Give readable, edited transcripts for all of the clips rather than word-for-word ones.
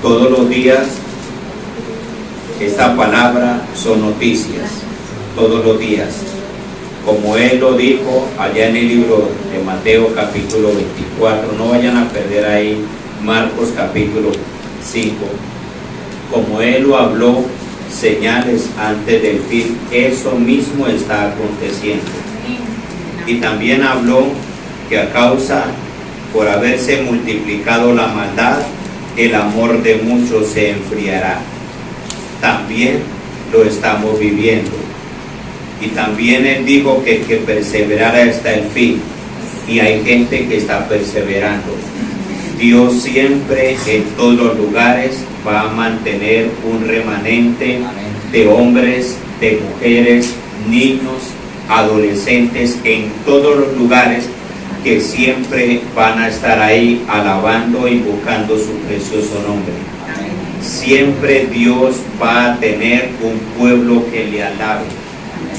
Todos los días esta palabra son noticias, todos los días. Como Él lo dijo allá en el libro de Mateo capítulo 24, no vayan a perder ahí Marcos capítulo 5. Como Él lo habló, señales antes del fin, eso mismo está aconteciendo. Y también habló que a causa, por haberse multiplicado la maldad, el amor de muchos se enfriará. También lo estamos viviendo. Y también Él dijo que perseverara hasta el fin. Y hay gente que está perseverando. Dios siempre en todos los lugares va a mantener un remanente de hombres, de mujeres, niños, adolescentes, en todos los lugares, que siempre van a estar ahí alabando y buscando su precioso nombre. Siempre Dios va a tener un pueblo que le alabe.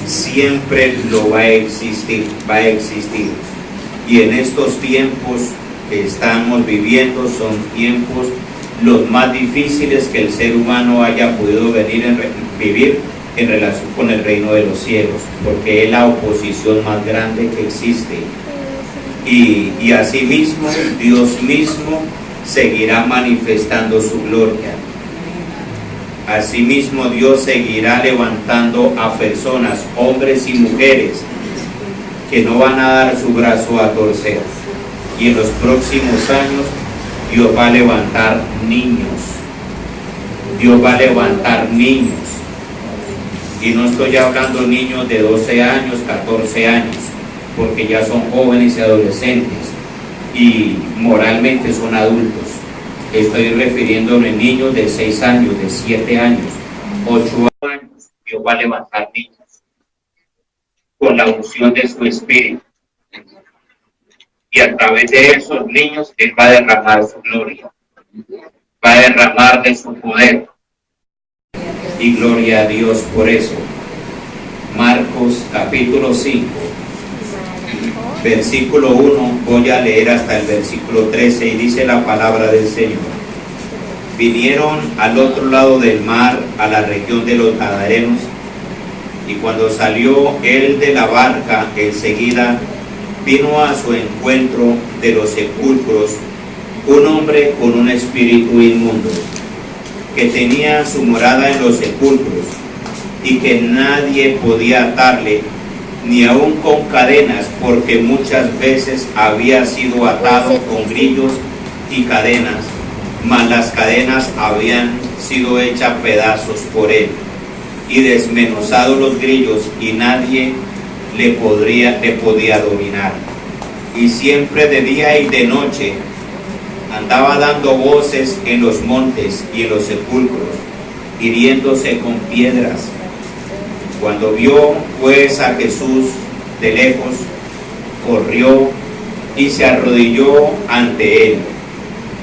Siempre lo va a existir, Y en estos tiempos que estamos viviendo son tiempos los más difíciles que el ser humano haya podido vivir en relación con el reino de los cielos, porque es la oposición más grande que existe. Y asimismo Dios mismo seguirá manifestando su gloria. Asimismo Dios seguirá levantando a personas, hombres y mujeres, que no van a dar su brazo a torcer. Y en los próximos años Dios va a levantar niños. Dios va a levantar niños. Y no estoy hablando niños de 12 años, 14 años, porque ya son jóvenes y adolescentes y moralmente son adultos. Estoy refiriéndome a niños de 6 años, de 7 años, 8 años. Dios va a levantar niños con la unción de su espíritu. Y a través de esos niños Él va a derramar su gloria, va a derramar de su poder. Y gloria a Dios por eso. Marcos capítulo 5, versículo 1, voy a leer hasta el versículo 13, y dice la palabra del Señor. Vinieron al otro lado del mar, a la región de los Gadarenos, y cuando salió Él de la barca, enseguida vino a su encuentro de los sepulcros un hombre con un espíritu inmundo, que tenía su morada en los sepulcros, y que nadie podía atarle, ni aun con cadenas, porque muchas veces había sido atado con grillos y cadenas, mas las cadenas habían sido hechas pedazos por él, y desmenuzados los grillos, y nadie le podía dominar. Y siempre de día y de noche andaba dando voces en los montes y en los sepulcros, hiriéndose con piedras. Cuando vio pues a Jesús de lejos, corrió y se arrodilló ante él,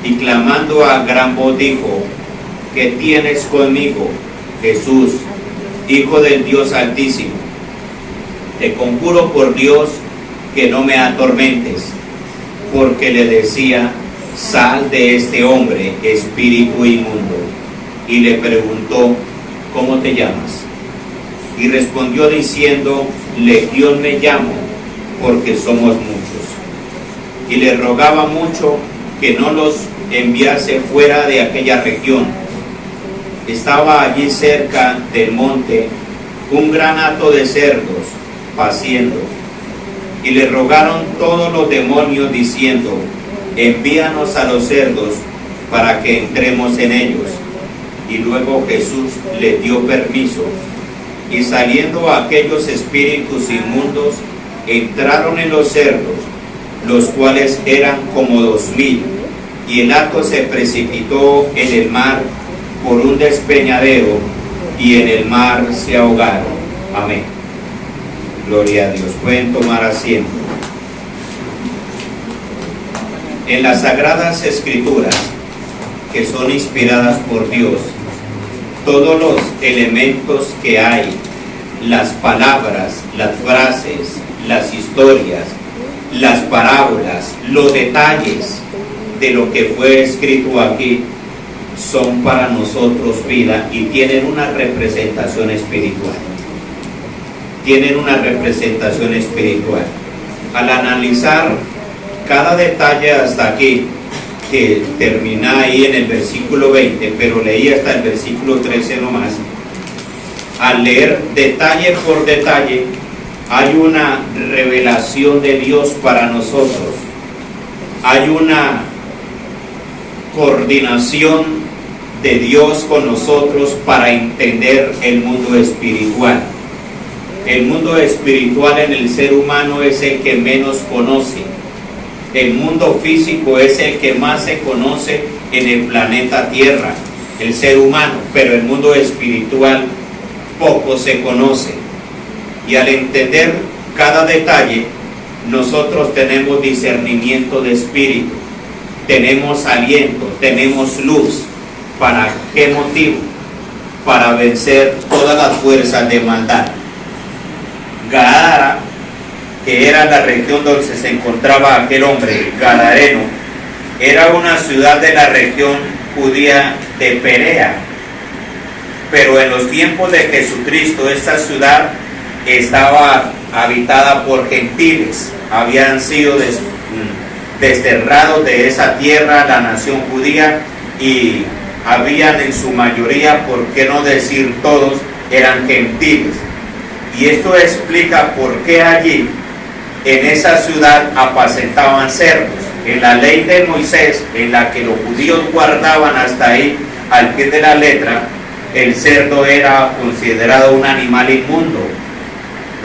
y clamando a gran voz dijo: ¿qué tienes conmigo, Jesús, Hijo del Dios Altísimo? Te conjuro por Dios que no me atormentes. Porque le decía: sal de este hombre, espíritu inmundo. Y le preguntó: ¿cómo te llamas? Y respondió diciendo: Legión me llamo, porque somos muchos. Y le rogaba mucho que no los enviase fuera de aquella región. Estaba allí cerca del monte un gran hato de cerdos paciendo, y le rogaron todos los demonios diciendo: envíanos a los cerdos para que entremos en ellos. Y luego Jesús le dio permiso, y saliendo aquellos espíritus inmundos, entraron en los cerdos, los cuales eran como 2000, y el hato se precipitó en el mar por un despeñadero, y en el mar se ahogaron. Amén. Gloria a Dios. Pueden tomar asiento. En las Sagradas Escrituras, que son inspiradas por Dios, todos los elementos que hay, las palabras, las frases, las historias, las parábolas, los detalles de lo que fue escrito aquí, son para nosotros vida y tienen una representación espiritual. Tienen una representación espiritual. Al analizar cada detalle hasta aquí, que termina ahí en el versículo 20, pero leí hasta el versículo 13 nomás, al leer detalle por detalle, hay una revelación de Dios para nosotros. Hay una coordinación de Dios con nosotros para entender el mundo espiritual. El mundo espiritual en el ser humano es el que menos conoce. El mundo físico es el que más se conoce en el planeta Tierra, el ser humano, pero el mundo espiritual poco se conoce. Y al entender cada detalle, nosotros tenemos discernimiento de espíritu, tenemos aliento, tenemos luz. ¿Para qué motivo? Para vencer todas las fuerzas de maldad. Gadara, que era la región donde se encontraba aquel hombre gadareno, era una ciudad de la región judía de Perea. Pero en los tiempos de Jesucristo, esta ciudad estaba habitada por gentiles. Habían sido desterrados de esa tierra, la nación judía, y habían en su mayoría, por qué no decir todos, eran gentiles. Y esto explica por qué allí, en esa ciudad, apacentaban cerdos. En la ley de Moisés, en la que los judíos guardaban hasta ahí, al pie de la letra, el cerdo era considerado un animal inmundo,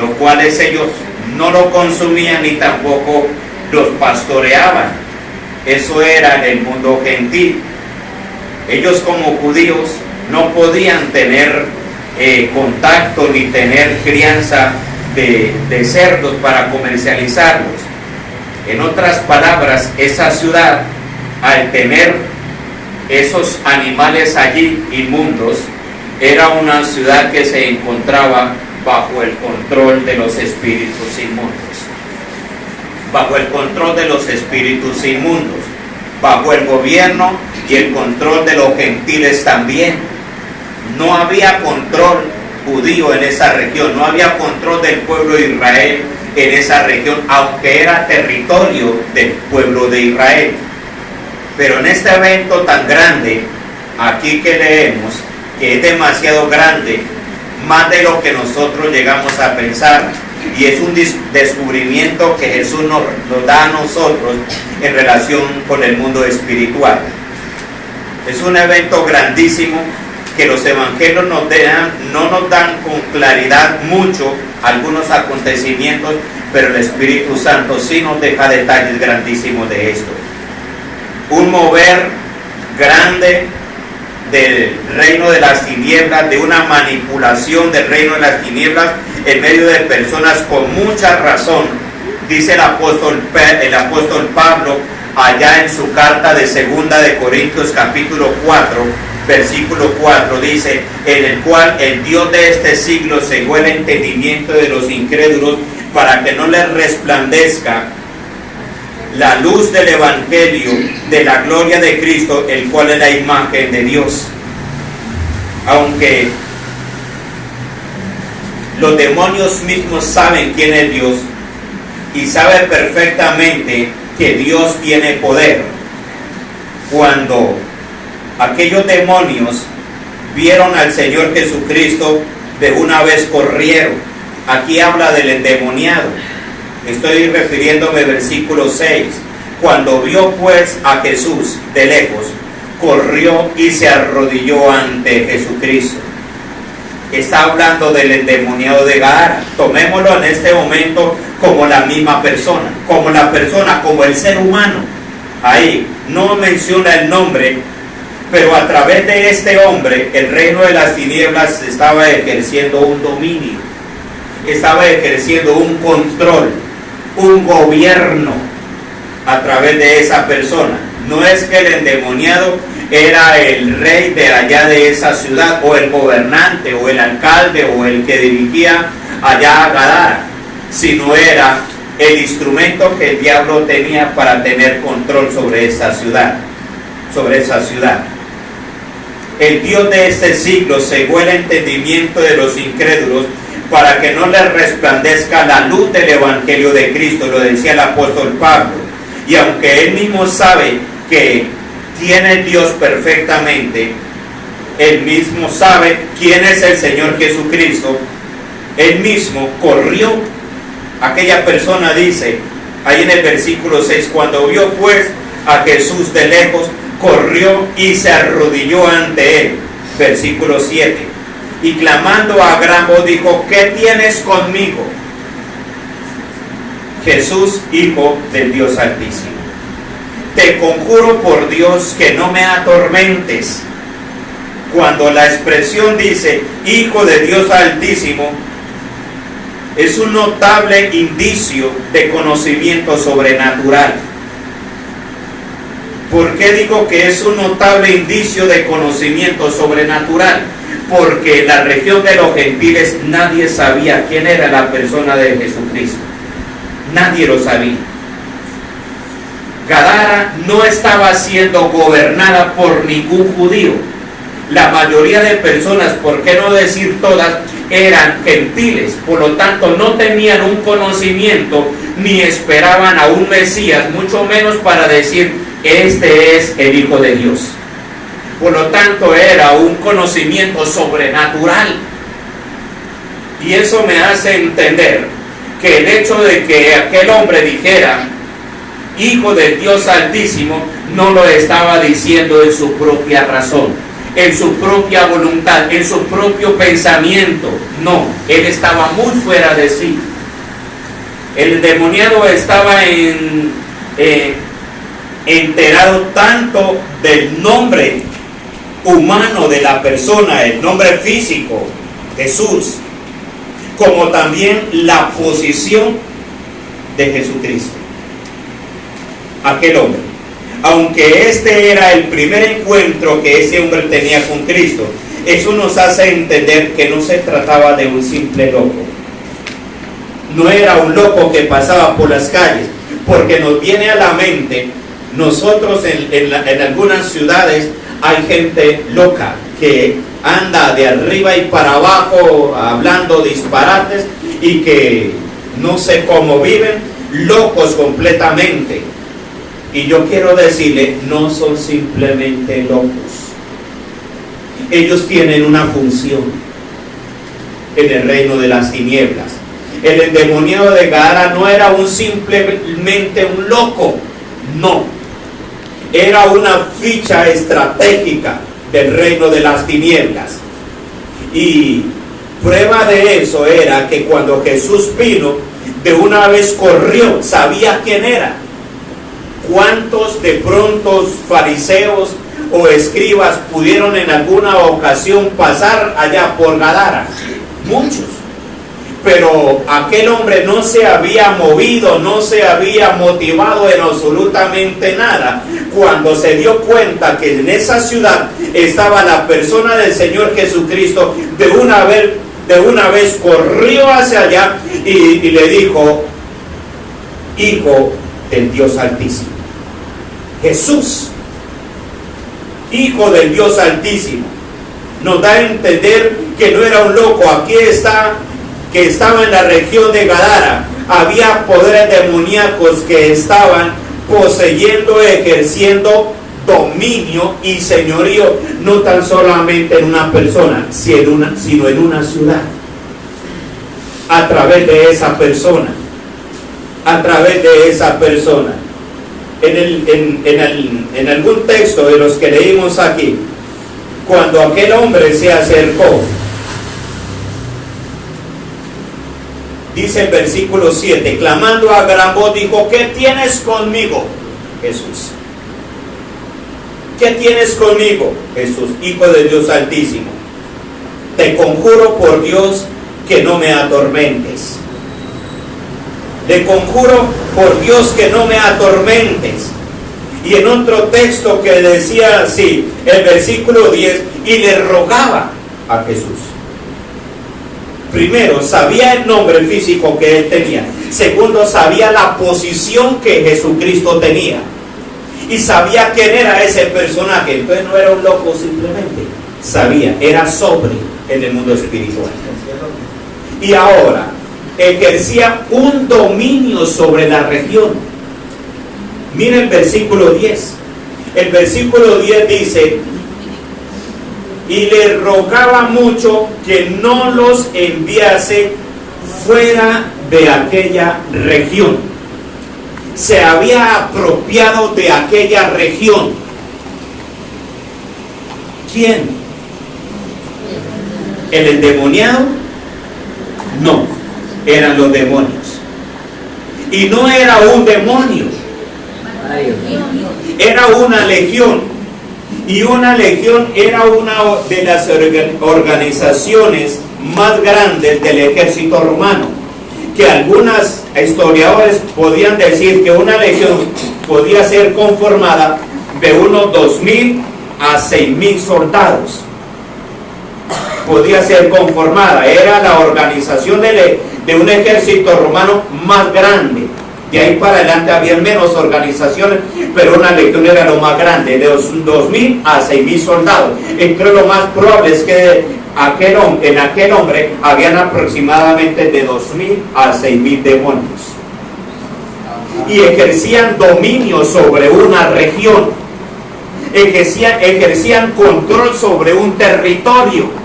los cuales ellos no lo consumían ni tampoco los pastoreaban. Eso era en el mundo gentil. Ellos como judíos no podían tener contacto ni tener crianza de cerdos para comercializarlos. En otras palabras, esa ciudad, al tener esos animales allí inmundos, era una ciudad que se encontraba bajo el control de los espíritus inmundos. Bajo el control de los espíritus inmundos, bajo el gobierno y el control de los gentiles también. No había control judío en esa región, no había control del pueblo de Israel en esa región, aunque era territorio del pueblo de Israel. Pero en este evento tan grande, aquí que leemos, que es demasiado grande, más de lo que nosotros llegamos a pensar, y es un descubrimiento que Jesús nos da a nosotros en relación con el mundo espiritual. Es un evento grandísimo que los evangelios no nos dan con claridad mucho algunos acontecimientos, pero el Espíritu Santo sí nos deja detalles grandísimos de esto. Un mover grande del reino de las tinieblas, de una manipulación del reino de las tinieblas en medio de personas con mucha razón, dice el apóstol Pablo allá en su carta de 2 de Corintios capítulo 4, versículo 4, dice: en el cual el Dios de este siglo cegó el entendimiento de los incrédulos para que no les resplandezca la luz del evangelio de la gloria de Cristo, el cual es la imagen de Dios. Aunque los demonios mismos saben quién es Dios y saben perfectamente que Dios tiene poder, cuando aquellos demonios vieron al Señor Jesucristo, de una vez corrieron. Aquí habla del endemoniado. Estoy refiriéndome al versículo 6. Cuando vio pues a Jesús de lejos, corrió y se arrodilló ante Jesucristo. Está hablando del endemoniado de Gadara. Tomémoslo en este momento como la misma persona, como el ser humano. Ahí no menciona el nombre, pero a través de este hombre, el reino de las tinieblas estaba ejerciendo un dominio, estaba ejerciendo un control, un gobierno a través de esa persona. No es que el endemoniado era el rey de allá de esa ciudad, o el gobernante, o el alcalde, o el que dirigía allá a Gadara, sino era el instrumento que el diablo tenía para tener control sobre esa ciudad, El Dios de este siglo cegó el entendimiento de los incrédulos para que no les resplandezca la luz del Evangelio de Cristo, lo decía el apóstol Pablo. Y aunque él mismo sabe que tiene Dios perfectamente, él mismo sabe quién es el Señor Jesucristo, él mismo corrió. Aquella persona dice, ahí en el versículo 6, cuando vio pues a Jesús de lejos, corrió y se arrodilló ante él. Versículo 7. Y clamando a gran voz dijo, ¿qué tienes conmigo? Jesús, Hijo del Dios Altísimo, te conjuro por Dios que no me atormentes. Cuando la expresión dice Hijo de Dios Altísimo, es un notable indicio de conocimiento sobrenatural. ¿Por qué digo que es un notable indicio de conocimiento sobrenatural? Porque en la región de los gentiles nadie sabía quién era la persona de Jesucristo. Nadie lo sabía. Gadara no estaba siendo gobernada por ningún judío. La mayoría de personas, por qué no decir todas, eran gentiles. Por lo tanto, no tenían un conocimiento ni esperaban a un Mesías, mucho menos para decir, este es el Hijo de Dios. Por lo tanto, era un conocimiento sobrenatural. Y eso me hace entender que el hecho de que aquel hombre dijera Hijo del Dios Altísimo, no lo estaba diciendo en su propia razón, en su propia voluntad, en su propio pensamiento. No, él estaba muy fuera de sí. El endemoniado estaba enterado tanto del nombre humano de la persona, el nombre físico, Jesús, como también la posición de Jesucristo. Aquel hombre, aunque este era el primer encuentro que ese hombre tenía con Cristo, eso nos hace entender que no se trataba de un simple loco. No era un loco que pasaba por las calles, porque nos viene a la mente, nosotros en algunas ciudades hay gente loca que anda de arriba y para abajo hablando disparates y que no sé cómo viven, locos completamente. Y yo quiero decirle, no son simplemente locos. Ellos tienen una función en el reino de las tinieblas. El endemoniado de Gadara no era simplemente un loco, no. Era una ficha estratégica del reino de las tinieblas. Y prueba de eso era que cuando Jesús vino, de una vez corrió, sabía quién era. ¿Cuántos de pronto fariseos o escribas pudieron en alguna ocasión pasar allá por Gadara? Muchos. Pero aquel hombre no se había movido, no se había motivado en absolutamente nada. Cuando se dio cuenta que en esa ciudad estaba la persona del Señor Jesucristo, de una vez corrió hacia allá y le dijo, Hijo del Dios Altísimo. Jesús, Hijo del Dios Altísimo, nos da a entender que no era un loco. Aquí está, que estaba en la región de Gadara. Había poderes demoníacos que estaban poseyendo, ejerciendo dominio y señorío, no tan solamente en una persona, sino en una ciudad. A través de esa persona. A través de esa persona. En algún texto de los que leímos aquí, cuando aquel hombre se acercó, dice el versículo 7, clamando a gran voz, dijo, ¿qué tienes conmigo, Jesús? ¿Qué tienes conmigo, Jesús, Hijo de Dios Altísimo? Te conjuro por Dios que no me atormentes. Le conjuro por Dios que no me atormentes. Y en otro texto que decía así, el versículo 10, y le rogaba a Jesús. Primero, sabía el nombre físico que él tenía. Segundo, sabía la posición que Jesucristo tenía. Y sabía quién era ese personaje. Entonces no era un loco simplemente. sabía, era sobrio en el mundo espiritual. Y ahora ejercía un dominio sobre la región. Mira el versículo 10. El versículo 10 dice: y le rogaba mucho que no los enviase fuera de aquella región. Se había apropiado de aquella región. ¿Quién? ¿El endemoniado? No, eran los demonios. Y no era un demonio, era una legión. Y una legión era una de las organizaciones más grandes del ejército romano, que algunos historiadores podían decir que una legión podía ser conformada de unos 2.000 a 6.000 soldados. Podía ser conformada, era la organización de un ejército romano más grande. De ahí para adelante había menos organizaciones, pero una legión era lo más grande, de 2.000 a 6.000 soldados. Y creo lo más probable es que en aquel hombre habían aproximadamente de 2.000 a 6.000 demonios. Y ejercían dominio sobre una región, ejercían control sobre un territorio.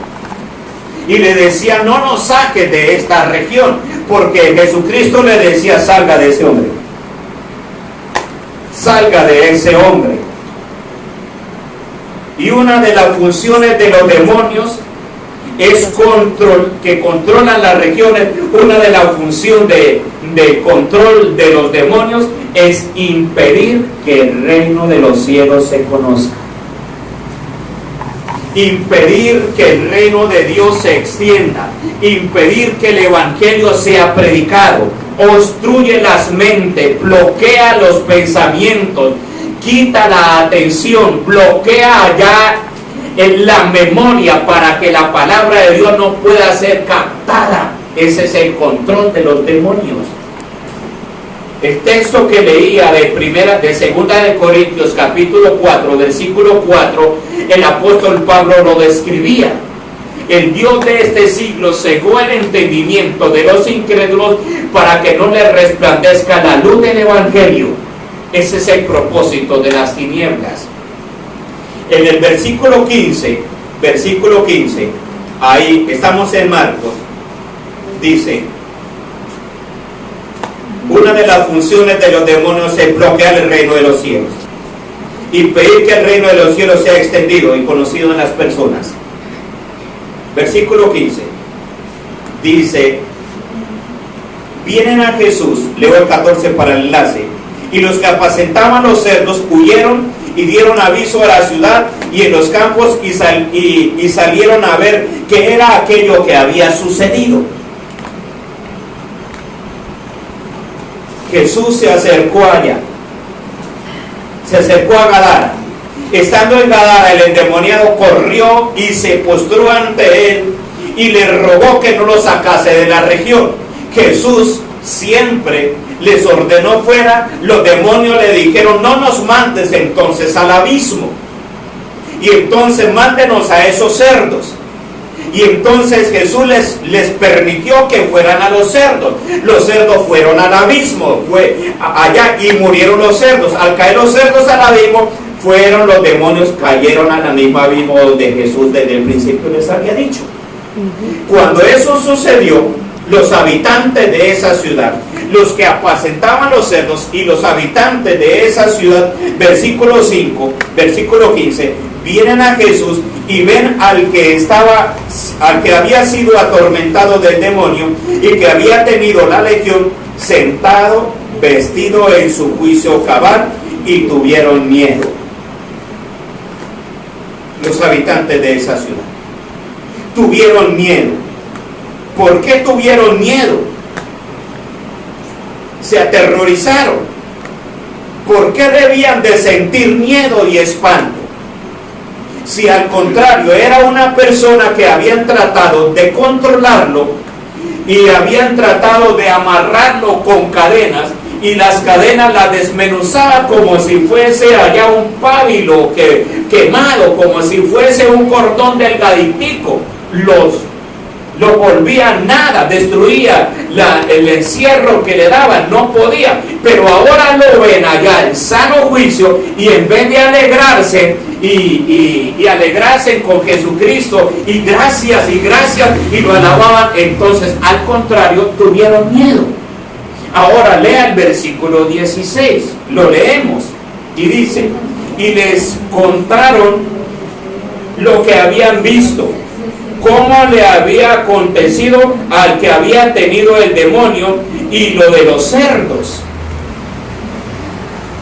Y le decía: no nos saques de esta región, porque Jesucristo le decía: salga de ese hombre, salga de ese hombre. Y una de las funciones de los demonios es que controlan las regiones. Una de las funciones de control de los demonios es impedir que el reino de los cielos se conozca, impedir que el reino de Dios se extienda, impedir que el evangelio sea predicado, obstruye las mentes, bloquea los pensamientos, quita la atención, bloquea allá en la memoria para que la palabra de Dios no pueda ser captada. Ese es el control de los demonios. El texto que leía de segunda de Corintios capítulo 4, versículo 4, el apóstol Pablo lo describía. El Dios de este siglo cegó el entendimiento de los incrédulos para que no les resplandezca la luz del evangelio. Ese es el propósito de las tinieblas. En el versículo 15, ahí estamos en Marcos, dice: una de las funciones de los demonios es bloquear el reino de los cielos y pedir que el reino de los cielos sea extendido y conocido en las personas. Versículo 15 dice: vienen a Jesús, leo el 14 para el enlace, y los que apacentaban los cerdos huyeron y dieron aviso a la ciudad y en los campos y salieron a ver qué era aquello que había sucedido. Jesús se acercó allá, se acercó a Gadara. Estando en Gadara, el endemoniado corrió y se postró ante él y le rogó que no lo sacase de la región. Jesús siempre les ordenó fuera. Los demonios le dijeron: no nos mandes entonces al abismo, y entonces mándenos a esos cerdos. Y entonces Jesús les permitió que fueran a los cerdos. Los cerdos fueron al abismo, fue allá y murieron los cerdos. Al caer los cerdos al abismo, fueron los demonios, cayeron al mismo abismo donde Jesús desde el principio les había dicho. Cuando eso sucedió, los habitantes de esa ciudad, los que apacentaban los cerdos y los habitantes de esa ciudad, versículo 15, vienen a Jesús y ven al que había sido atormentado del demonio y que había tenido la legión, sentado, vestido en su juicio cabal, y tuvieron miedo. Los habitantes de esa ciudad tuvieron miedo. ¿Por qué tuvieron miedo? Se aterrorizaron. ¿Por qué debían de sentir miedo y espanto? Si al contrario era una persona que habían tratado de controlarlo y habían tratado de amarrarlo con cadenas y las cadenas las desmenuzaba como si fuese allá un pábilo quemado, como si fuese un cordón delgaditico. Lo volvía nada, destruía el encierro que le daban, no podía. Pero ahora lo ven allá en sano juicio, y en vez de alegrarse y alegrarse con Jesucristo y gracias y lo alababan, entonces al contrario tuvieron miedo. Ahora lea el versículo 16, lo leemos y dice: y les contaron lo que habían visto, cómo le había acontecido al que había tenido el demonio y lo de los cerdos.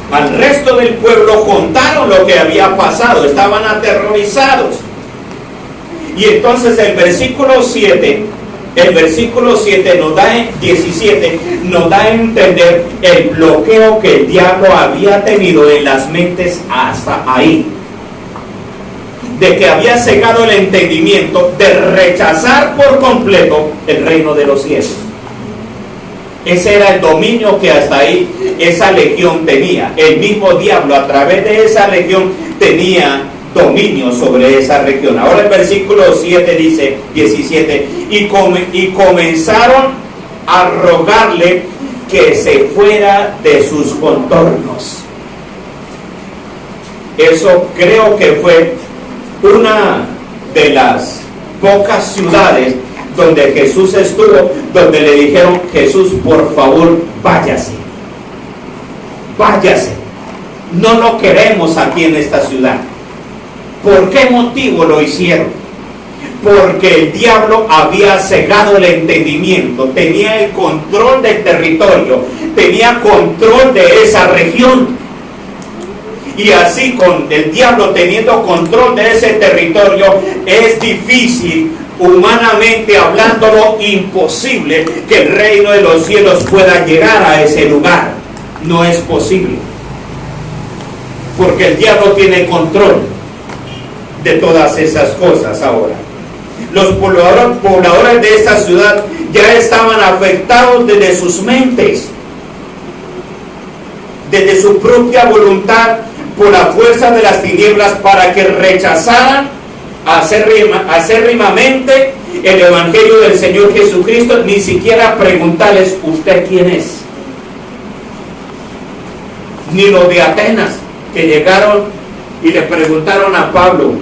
Al resto del pueblo contaron lo que había pasado, estaban aterrorizados. Y entonces el versículo 7 nos da, 17, nos da a entender el bloqueo que el diablo había tenido en las mentes hasta ahí. De que había cegado el entendimiento, de rechazar por completo el reino de los cielos. Ese era el dominio que hasta ahí esa legión tenía. El mismo diablo a través de esa legión tenía dominio sobre esa región. Ahora el versículo 7 dice, 17, y comenzaron a rogarle que se fuera de sus contornos. Eso creo que fue una de las pocas ciudades donde Jesús estuvo, donde le dijeron: Jesús, por favor, váyase, no lo queremos aquí en esta ciudad. ¿Por qué motivo lo hicieron? Porque el diablo había cegado el entendimiento, tenía el control del territorio, tenía control de esa región. Y así, con el diablo teniendo control de ese territorio, es difícil, humanamente hablándolo, imposible que el reino de los cielos pueda llegar a ese lugar. No es posible, porque el diablo tiene control de todas esas cosas. Ahora, los pobladores de esta ciudad ya estaban afectados desde sus mentes, desde su propia voluntad, por la fuerza de las tinieblas, para que rechazaran acérrimamente el evangelio del Señor Jesucristo, ni siquiera preguntarles: ¿usted quién es? Ni los de Atenas, que llegaron y le preguntaron a Pablo: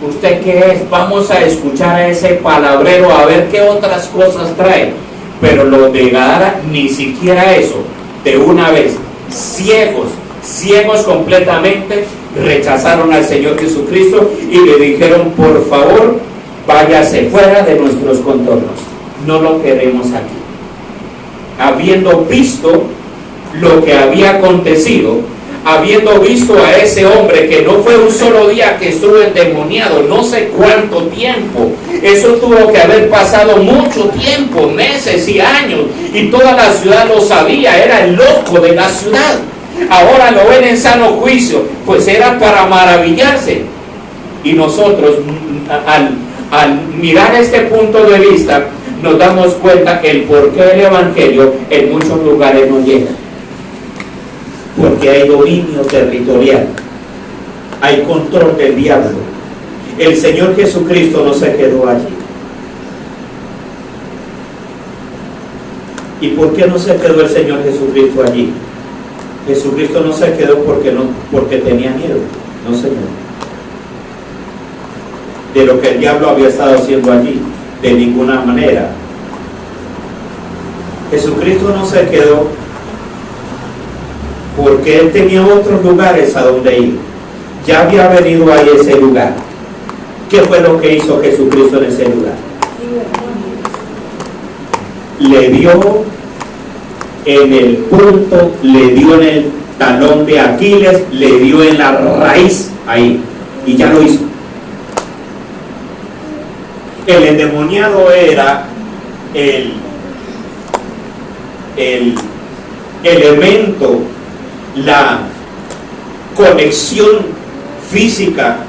¿usted qué es? Vamos a escuchar a ese palabrero a ver qué otras cosas trae. Pero los de Gadara, ni siquiera eso. De una vez, ciegos completamente, rechazaron al Señor Jesucristo y le dijeron: por favor, váyase fuera de nuestros contornos, no lo queremos aquí. Habiendo visto lo que había acontecido, habiendo visto a ese hombre que no fue un solo día que estuvo endemoniado, no sé cuánto tiempo, eso tuvo que haber pasado mucho tiempo, meses y años, y toda la ciudad lo sabía, era el loco de la ciudad. Ahora lo ven en sano juicio, pues era para maravillarse. Y nosotros, al mirar este punto de vista, nos damos cuenta el por qué el evangelio en muchos lugares no llega. Porque hay dominio territorial, hay control del diablo. El Señor Jesucristo no se quedó allí. ¿Y por qué no se quedó el Señor Jesucristo allí? Jesucristo no se quedó porque tenía miedo, no, Señor, de lo que el diablo había estado haciendo allí, de ninguna manera. Jesucristo no se quedó porque Él tenía otros lugares a donde ir. Ya había venido a ese lugar. ¿Qué fue lo que hizo Jesucristo en ese lugar? Le dio en el punto, le dio en el talón de Aquiles, le dio en la raíz ahí, y ya lo hizo. El endemoniado era el elemento, la conexión física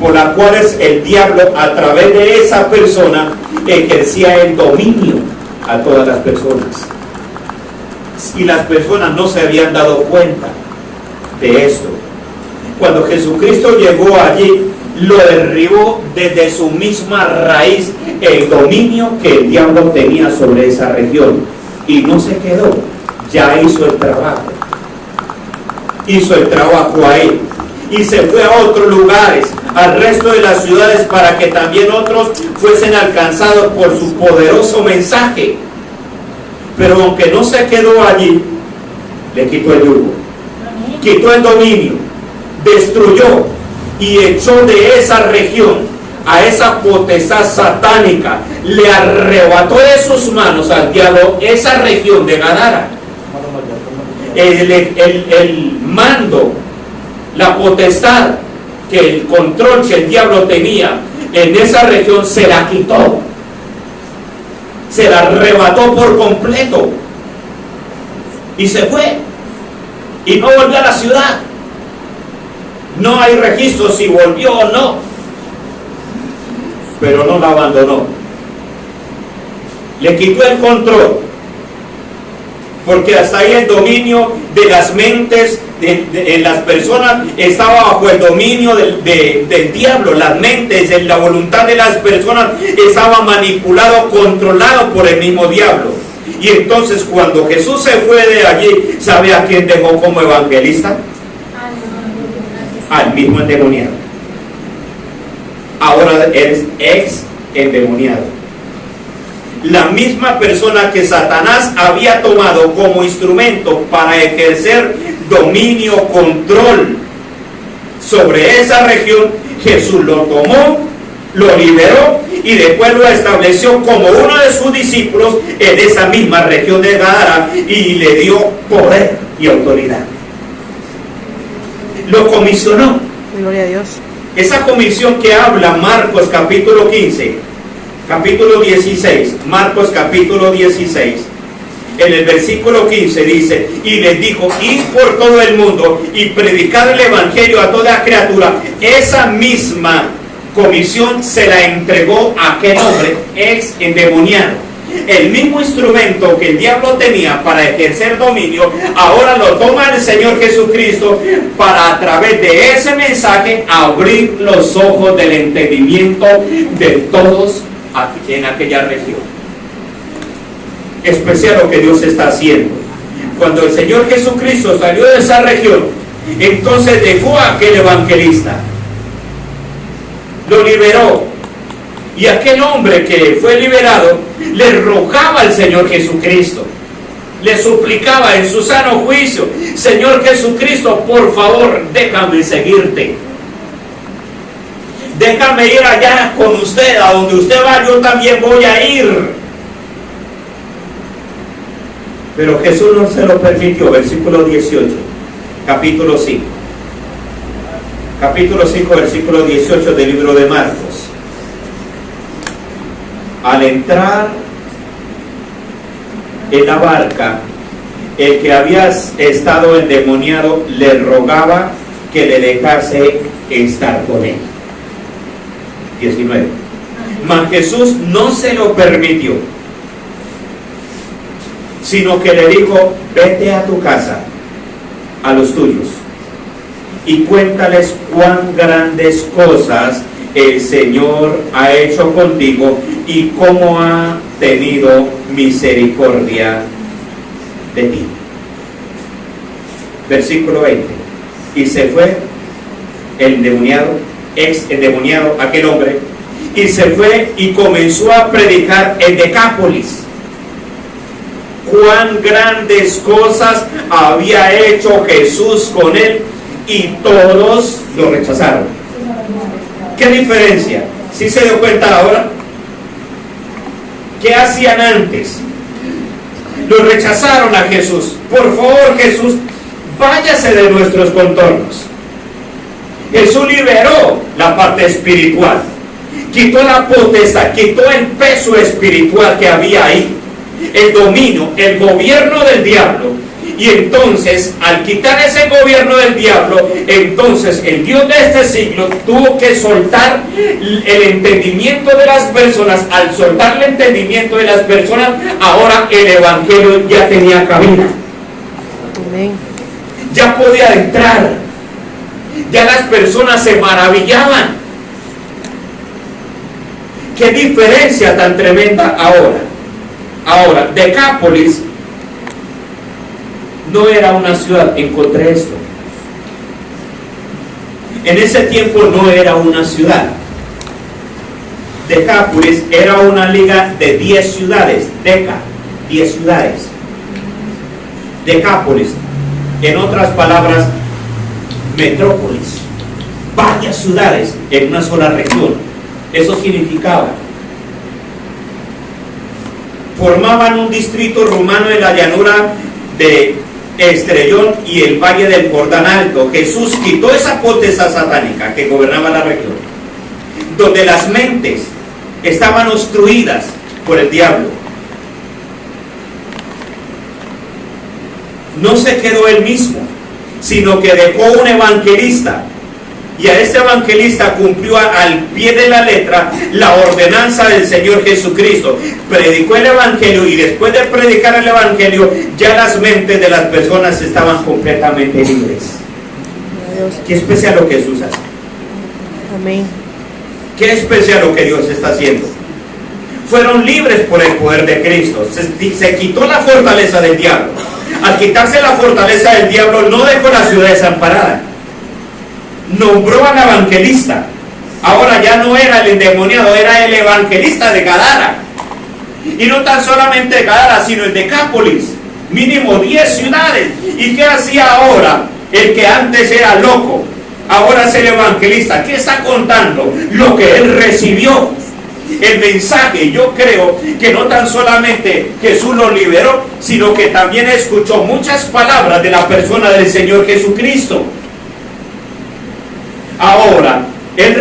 por la cual el diablo, a través de esa persona, ejercía el dominio a todas las personas. y las personas no se habían dado cuenta de esto. Cuando Jesucristo llegó allí, lo derribó desde su misma raíz el dominio que el diablo tenía sobre esa región. Y no se quedó, ya hizo el trabajo. Hizo el trabajo ahí. Y se fue a otros lugares, al resto de las ciudades, para que también otros fuesen alcanzados por su poderoso mensaje. Pero aunque no se quedó allí, le quitó el yugo, quitó el dominio, destruyó y echó de esa región a esa potestad satánica, le arrebató de sus manos al diablo esa región de Gadara. El mando, la potestad, que el control que el diablo tenía en esa región, se la quitó, se la arrebató por completo y se fue y no volvió a la ciudad. No hay registro si volvió o no, pero no la abandonó. Le quitó el control, porque hasta ahí el dominio de las mentes de las personas estaba bajo el dominio del diablo. Las mentes, la voluntad de las personas estaba manipulado, controlado por el mismo diablo. Y entonces cuando Jesús se fue de allí, ¿sabe a quién dejó como evangelista? Al mismo endemoniado. Ahora es ex endemoniado. La misma persona que Satanás había tomado como instrumento para ejercer dominio, control sobre esa región, Jesús lo tomó, lo liberó y después lo estableció como uno de sus discípulos en esa misma región de Gadara y le dio poder y autoridad. Lo comisionó. Gloria a Dios. Esa comisión que habla Marcos capítulo 15, capítulo 16, Marcos capítulo 16, en el versículo 15 dice: y les dijo, id por todo el mundo y predicad el evangelio a toda criatura. Esa misma comisión se la entregó a aquel hombre ex endemoniado. El mismo instrumento que el diablo tenía para ejercer dominio, ahora lo toma el Señor Jesucristo para, a través de ese mensaje, abrir los ojos del entendimiento de todos en aquella región. Especial lo que Dios está haciendo. Cuando el Señor Jesucristo salió de esa región, entonces dejó a aquel evangelista, lo liberó, y aquel hombre que fue liberado le rogaba al Señor Jesucristo, le suplicaba en su sano juicio: Señor Jesucristo, por favor, déjame seguirte, déjame ir allá con usted, a donde usted va yo también voy a ir. Pero Jesús no se lo permitió. Versículo 18, capítulo 5, versículo 18 del libro de Marcos. Al entrar en la barca, el que había estado endemoniado le rogaba que le dejase estar con él. 19. Mas Jesús no se lo permitió, sino que le dijo: vete a tu casa, a los tuyos, y cuéntales cuán grandes cosas el Señor ha hecho contigo y cómo ha tenido misericordia de ti. Versículo 20. Y se fue el endemoniado, ex endemoniado, aquel hombre, y se fue y comenzó a predicar en Decápolis cuán grandes cosas había hecho Jesús con él, y todos lo rechazaron. ¿Qué diferencia? ¿Sí se dio cuenta ahora? ¿Qué hacían antes? Lo rechazaron a Jesús. Por favor, Jesús, váyase de nuestros contornos. Jesús liberó la parte espiritual, quitó la potestad, quitó el peso espiritual que había ahí, el dominio, el gobierno del diablo. Y entonces, al quitar ese gobierno del diablo, entonces el Dios de este siglo tuvo que soltar el entendimiento de las personas. Al soltar el entendimiento de las personas, ahora el evangelio ya tenía cabida. Amén. Ya podía entrar. Ya las personas se maravillaban. Qué diferencia tan tremenda ahora. Ahora, Decápolis no era una ciudad, encontré esto. En ese tiempo no era una ciudad. Decápolis era una liga de 10 ciudades. 10 ciudades. Decápolis, en otras palabras, metrópolis, varias ciudades en una sola región. Eso significaba, formaban un distrito romano en la llanura de Estrellón y el valle del Jordán Alto. Jesús quitó esa potestad satánica que gobernaba la región, donde las mentes estaban obstruidas por el diablo. No se quedó él mismo, sino que dejó un evangelista, y a este evangelista cumplió al pie de la letra la ordenanza del Señor Jesucristo. Predicó el evangelio, y después de predicar el evangelio, ya las mentes de las personas estaban completamente libres. Qué especial lo que Jesús hace. Amén. Qué especial lo que Dios está haciendo. Fueron libres por el poder de Cristo. Se quitó la fortaleza del diablo. Al quitarse la fortaleza del diablo, no dejó la ciudad desamparada. Nombró al evangelista. Ahora ya no era el endemoniado, era el evangelista de Gadara. Y no tan solamente de Gadara, sino el Decápolis. Mínimo 10 ciudades. ¿Y qué hacía ahora? El que antes era loco, ahora es el evangelista. ¿Qué está contando? Lo que él recibió. El mensaje. Yo creo que no tan solamente Jesús lo liberó, sino que también escuchó muchas palabras de la persona del Señor Jesucristo. Ahora, él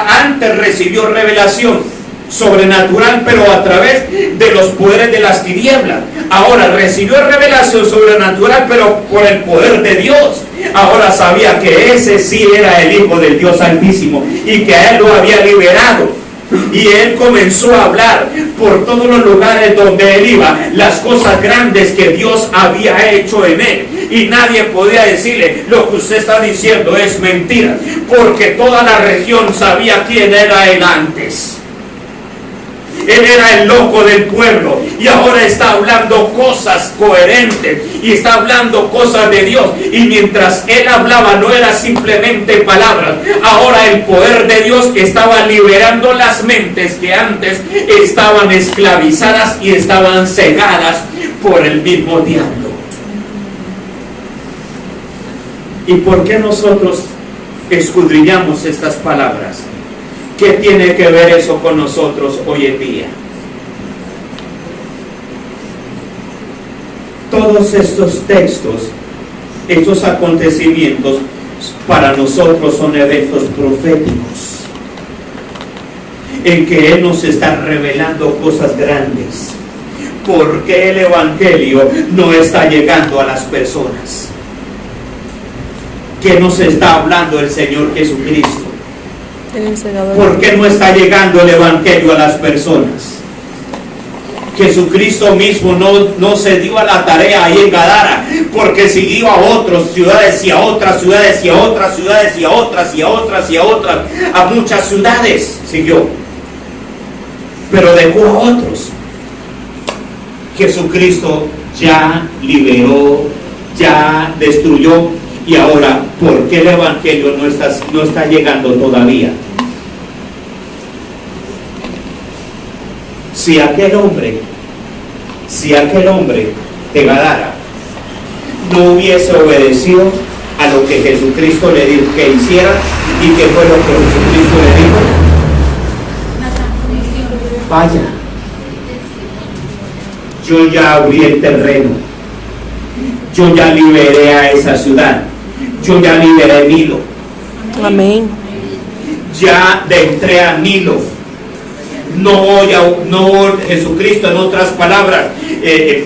antes recibió revelación sobrenatural, pero a través de los poderes de las tinieblas. Ahora recibió revelación sobrenatural, pero por el poder de Dios. Ahora sabía que ese sí era el Hijo del Dios Altísimo y que a él lo había liberado. Y él comenzó a hablar por todos los lugares donde él iba las cosas grandes que Dios había hecho en él. Y nadie podía decirle: lo que usted está diciendo es mentira, porque toda la región sabía quién era él antes. Él era el loco del pueblo, y ahora está hablando cosas coherentes y está hablando cosas de Dios. Y mientras él hablaba, no era simplemente palabras. Ahora el poder de Dios estaba liberando las mentes que antes estaban esclavizadas y estaban cegadas por el mismo diablo. ¿Y por qué nosotros escudriñamos estas palabras? ¿Qué tiene que ver eso con nosotros hoy en día? Todos estos textos, estos acontecimientos, para nosotros son eventos proféticos, en que Él nos está revelando cosas grandes. ¿Por qué el Evangelio no está llegando a las personas? ¿Qué nos está hablando el Señor Jesucristo? ¿Por qué no está llegando el Evangelio a las personas? Jesucristo mismo no se dio a la tarea ahí en Gadara, porque siguió a otras ciudades y a otras ciudades y a otras ciudades y a otras y a otras y a otras, a muchas ciudades siguió, pero dejó a otros. Jesucristo ya liberó, ya destruyó. Y ahora, ¿por qué el Evangelio no está llegando todavía? Si aquel hombre de Gadara no hubiese obedecido a lo que Jesucristo le dijo que hiciera, ¿y qué fue lo que Jesucristo le dijo? Vaya, yo ya abrí el terreno, yo ya liberé a esa ciudad, yo ya liberé Nilo. Amén. Ya entré a Nilo. No, Jesucristo, en otras palabras,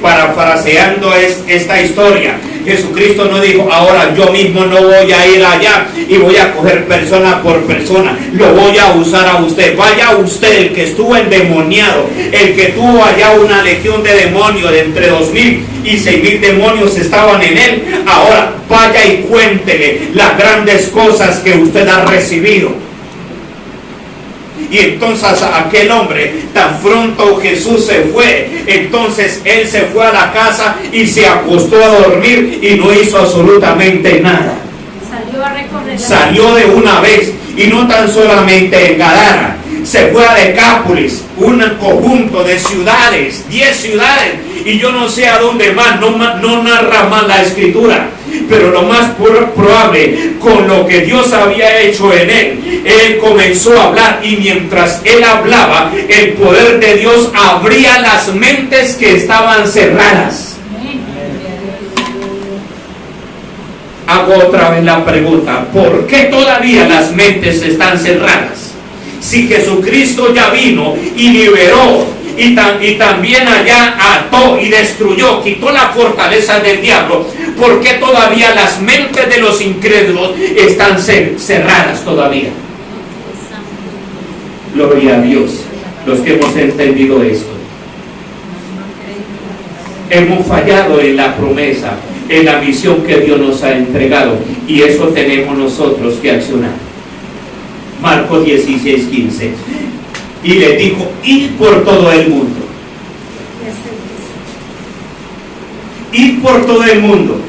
parafraseando esta historia, Jesucristo no dijo, ahora yo mismo no voy a ir allá y voy a coger persona por persona, lo voy a usar a usted. Vaya usted, el que estuvo endemoniado, el que tuvo allá una legión de demonios, de entre 2,000 y 6,000 demonios estaban en él. Ahora vaya y cuéntele las grandes cosas que usted ha recibido. Y entonces aquel hombre, tan pronto Jesús se fue, entonces él se fue a la casa y se acostó a dormir y no hizo absolutamente nada. Salió a recorrer. Salió de una vez, y no tan solamente en Gadara, se fue a Decápolis, un conjunto de ciudades, 10 ciudades, y yo no sé a dónde más, no narra más la escritura, pero lo más probable, con lo que Dios había hecho en él comenzó a hablar, y mientras él hablaba, el poder de Dios abría las mentes que estaban cerradas. Hago otra vez la pregunta, ¿por qué todavía las mentes están cerradas? Si Jesucristo ya vino y liberó y también allá ató y destruyó, quitó la fortaleza del diablo, ¿por qué todavía las mentes de los incrédulos están cerradas todavía? Gloria a Dios, los que hemos entendido esto. Hemos fallado en la promesa, en la misión que Dios nos ha entregado, y eso tenemos nosotros que accionar. Marcos 16:15. Y le dijo, id por todo el mundo. Id por todo el mundo.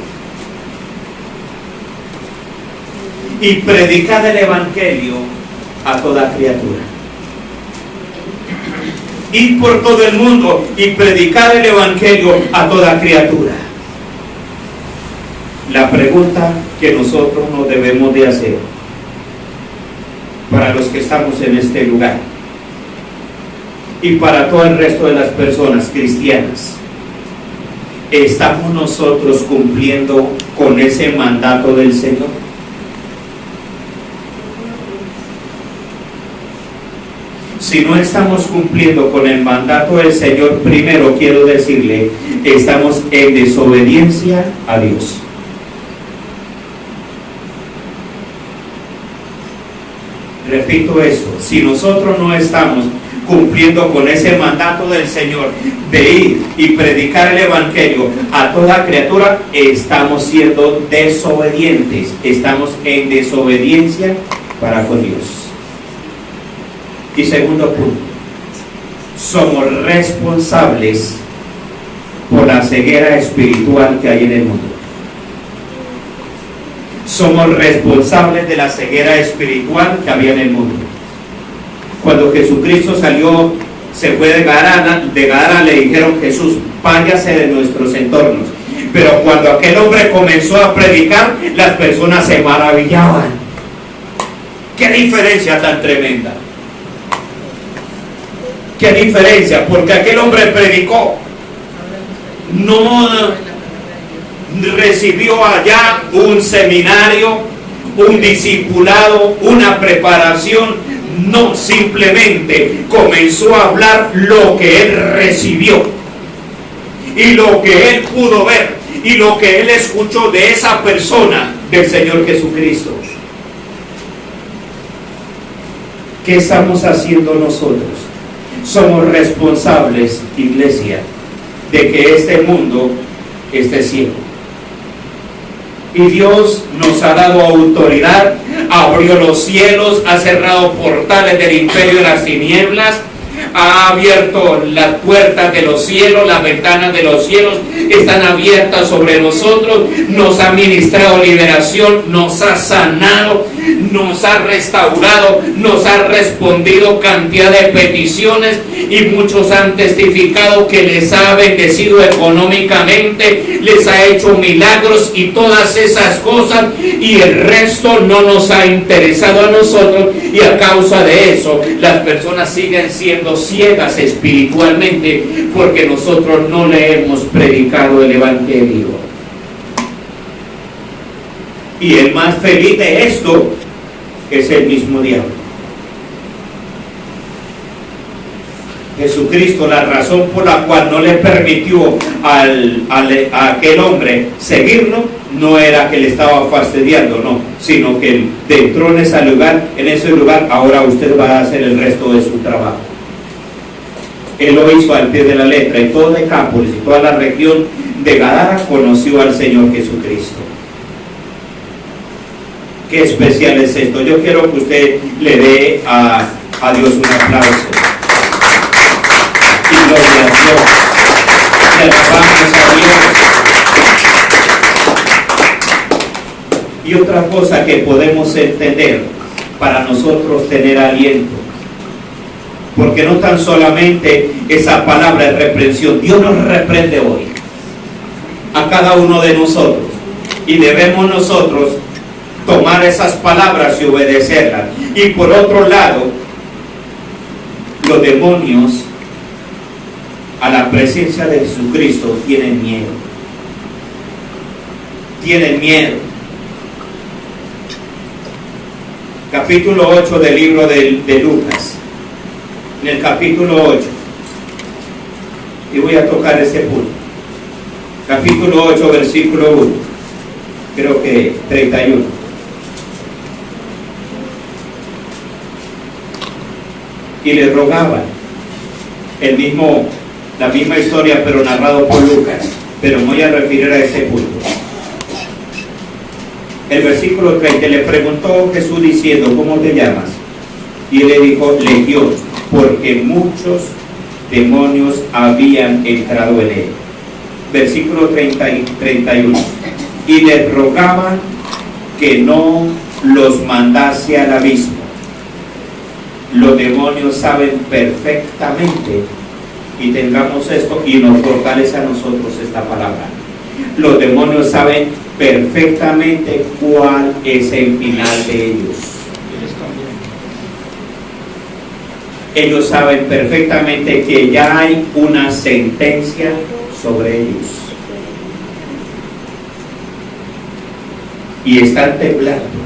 Y predicad el evangelio a toda criatura. Id por todo el mundo y predicad el evangelio a toda criatura. La pregunta que nosotros nos debemos de hacer, para los que estamos en este lugar y para todo el resto de las personas cristianas, ¿estamos nosotros cumpliendo con ese mandato del Señor? Si no estamos cumpliendo con el mandato del Señor, primero quiero decirle, estamos en desobediencia a Dios. Repito esto, si nosotros no estamos cumpliendo con ese mandato del Señor de ir y predicar el evangelio a toda criatura, estamos siendo desobedientes, estamos en desobediencia para con Dios. Y segundo punto, somos responsables por la ceguera espiritual que hay en el mundo. Somos responsables de la ceguera espiritual que había en el mundo. Cuando Jesucristo salió, se fue de Gadara, le dijeron, Jesús, váyase de nuestros entornos. Pero cuando aquel hombre comenzó a predicar, las personas se maravillaban. ¡Qué diferencia tan tremenda! ¡Qué diferencia! Porque aquel hombre predicó, no recibió allá un seminario, un discipulado, una preparación, no, simplemente comenzó a hablar lo que él recibió y lo que él pudo ver y lo que él escuchó de esa persona del Señor Jesucristo. ¿Qué estamos haciendo nosotros? Somos responsables, iglesia, de que este mundo esté ciego. Y Dios nos ha dado autoridad, abrió los cielos, ha cerrado portales del imperio de las tinieblas, ha abierto las puertas de los cielos, las ventanas de los cielos están abiertas sobre nosotros, nos ha ministrado liberación, nos ha sanado, nos ha restaurado, nos ha respondido cantidad de peticiones y muchos han testificado que les ha bendecido económicamente, les ha hecho milagros y todas esas cosas, y el resto no nos ha interesado a nosotros, y a causa de eso las personas siguen siendo ciegas espiritualmente porque nosotros no le hemos predicado el evangelio. Y el más feliz de esto es el mismo diablo. Jesucristo, la razón por la cual no le permitió a aquel hombre seguirlo, no era que le estaba fastidiando, no, sino que él entró en ese lugar, ahora usted va a hacer el resto de su trabajo. Él lo hizo al pie de la letra, y todo Decápolis y toda la región de Gadara conoció al Señor Jesucristo. Qué especial es esto. Yo quiero que usted le dé a Dios un aplauso. Y gloria a Dios. Y alabamos a Dios. Y otra cosa que podemos entender para nosotros tener aliento, porque no tan solamente esa palabra de reprensión, Dios nos reprende hoy a cada uno de nosotros, y debemos nosotros tomar esas palabras y obedecerlas. Y por otro lado, los demonios a la presencia de Jesucristo tienen miedo. Tienen miedo. Capítulo 8 del libro de Lucas. En el capítulo 8. Y voy a tocar ese punto. Capítulo 8, versículo 1. Creo que 31. Y le rogaban. La misma historia, pero narrado por Lucas. Pero me voy a referir a este punto. El versículo 30, le preguntó Jesús diciendo, ¿cómo te llamas? Y él le dijo, Legión, porque muchos demonios habían entrado en él. Versículo 31. Y le rogaban que no los mandase al abismo. Los demonios saben perfectamente, y tengamos esto, y nos fortalece a nosotros esta palabra. Los demonios saben perfectamente cuál es el final de ellos. Ellos saben perfectamente que ya hay una sentencia sobre ellos. Y están temblando.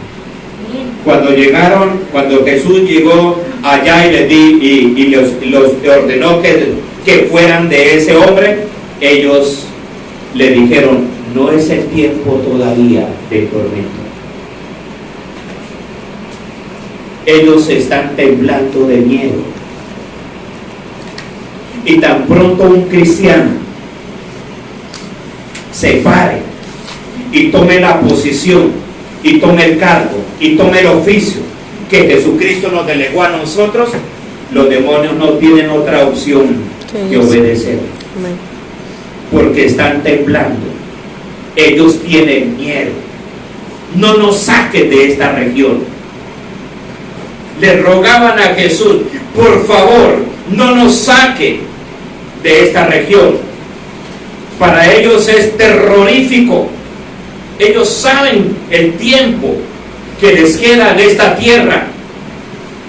Cuando Jesús llegó allá y los ordenó que fueran de ese hombre, ellos le dijeron, no es el tiempo todavía del tormento. Ellos están temblando de miedo. Y tan pronto un cristiano se pare y tome la posición y tome el cargo y tome el oficio que Jesucristo nos delegó a nosotros, los demonios no tienen otra opción que obedecer. Porque están temblando. Ellos tienen miedo. No nos saques de esta región. Le rogaban a Jesús, por favor, no nos saque de esta región. Para ellos es terrorífico. Ellos saben el tiempo que les queda en esta tierra,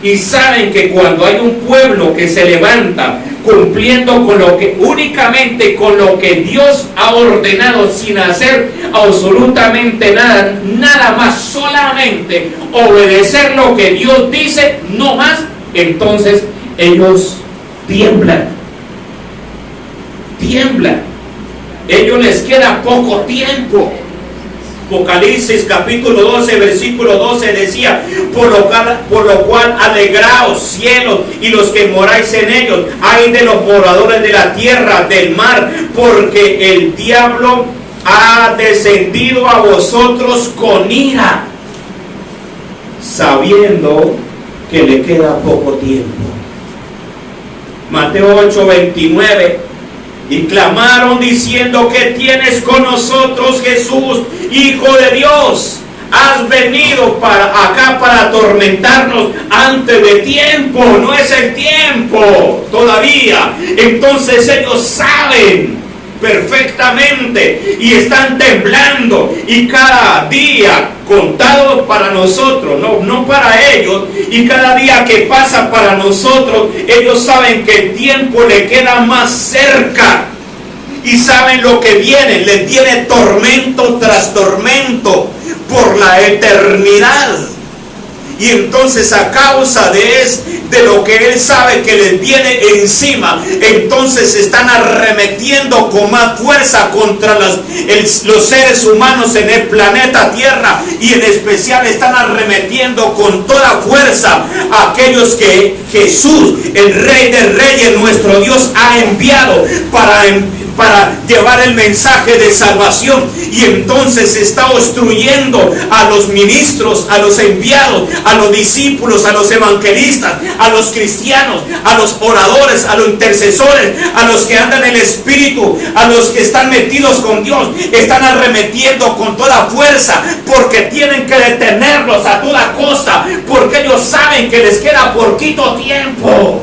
y saben que cuando hay un pueblo que se levanta cumpliendo únicamente con lo que Dios ha ordenado, sin hacer absolutamente nada más, solamente obedecer lo que Dios dice, no más, entonces ellos tiemblan. Ellos les queda poco tiempo. Apocalipsis capítulo 12 versículo 12 decía, por lo cual alegraos cielos y los que moráis en ellos, ay de los moradores de la tierra, del mar, porque el diablo ha descendido a vosotros con ira, sabiendo que le queda poco tiempo. Mateo 8:29. Y clamaron diciendo, ¿qué tienes con nosotros, Jesús, Hijo de Dios? Has venido acá para atormentarnos antes de tiempo. No es el tiempo todavía. Entonces ellos saben perfectamente y están temblando, y cada día contado para nosotros, no para ellos, y cada día que pasa para nosotros, ellos saben que el tiempo le queda más cerca y saben lo que viene. Les viene tormento tras tormento por la eternidad. Y entonces a causa de de lo que él sabe que les viene encima, entonces están arremetiendo con más fuerza contra los seres humanos en el planeta Tierra, y en especial están arremetiendo con toda fuerza a aquellos que Jesús, el Rey de Reyes, nuestro Dios, ha enviado para llevar el mensaje de salvación. Y entonces está obstruyendo a los ministros, a los enviados, a los discípulos, a los evangelistas, a los cristianos, a los oradores, a los intercesores, a los que andan en el Espíritu, a los que están metidos con Dios. Están arremetiendo con toda fuerza, porque tienen que detenerlos a toda costa, porque ellos saben que les queda poquito tiempo.